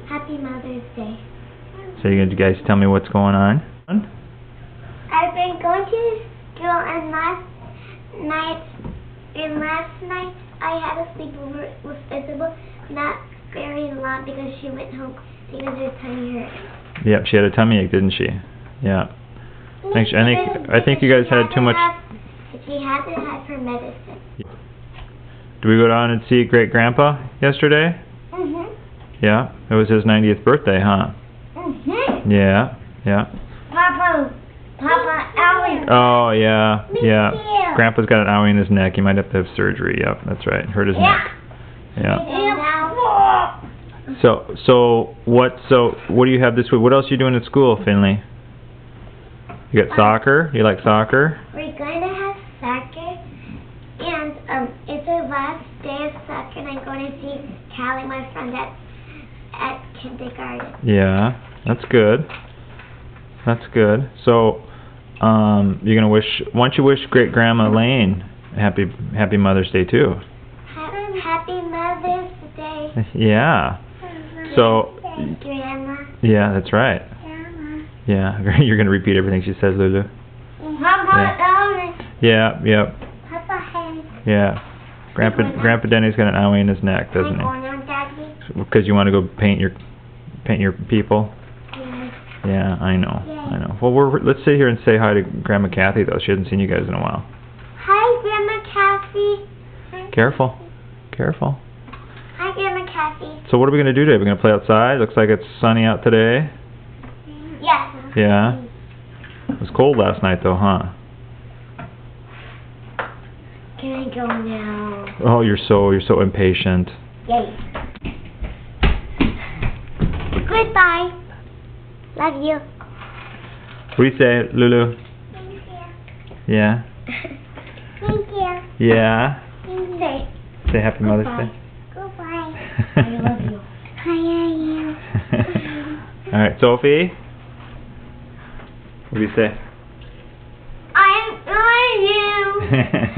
Happy Mother's Day. So you guys tell me what's going on? I've been going to school, and last night I had a sleepover with Isabel, not very long because she went home because her tummy hurt. Yep, she had a tummy ache, didn't she? Yeah. I think you guys had too much. She hasn't had her medicine. Did we go down and see Great Grandpa yesterday? Mhm. Yeah, it was his 90th birthday, huh? Mhm. Yeah, yeah. Papa, Allie. Oh yeah, Me yeah. too. Grandpa's got an owie in his neck. He might have to have surgery. Yep, that's right. Hurt his neck. Yeah. So what do you have this week? What else are you doing at school, Finley? You got soccer? You like soccer? We're going to have soccer, and it's our last day of soccer, and I'm going to see Callie, my friend, at kindergarten. Yeah, that's good. That's good. So, you're gonna why don't you wish Great Grandma Lane Happy Mother's Day too? Happy Mother's Day. Yeah. So. Grandma. Yeah, that's right. Grandma. Yeah, you're gonna repeat everything she says, Lulu. Papa, Yeah, yep. Papa, Hank. Yeah. Grandpa Denny's got an owie in his neck, doesn't he? Because you want to go paint your people. Yeah, I know. I know. Well, let's sit here and say hi to Grandma Kathy, though. She hasn't seen you guys in a while. Hi, Grandma Kathy. Careful. Careful. Hi, Grandma Kathy. So what are we going to do today? We're going to play outside? Looks like it's sunny out today. Yes. Yeah. It was cold last night, though, huh? Can I go now? Oh, you're so impatient. Yay. Goodbye. Love you. What do you say, Lulu? Thank you. Yeah? Thank you. Yeah? Say Happy Mother's Day. Goodbye. I love you. Hi, you. Alright, Sophie? What do you say? I love you.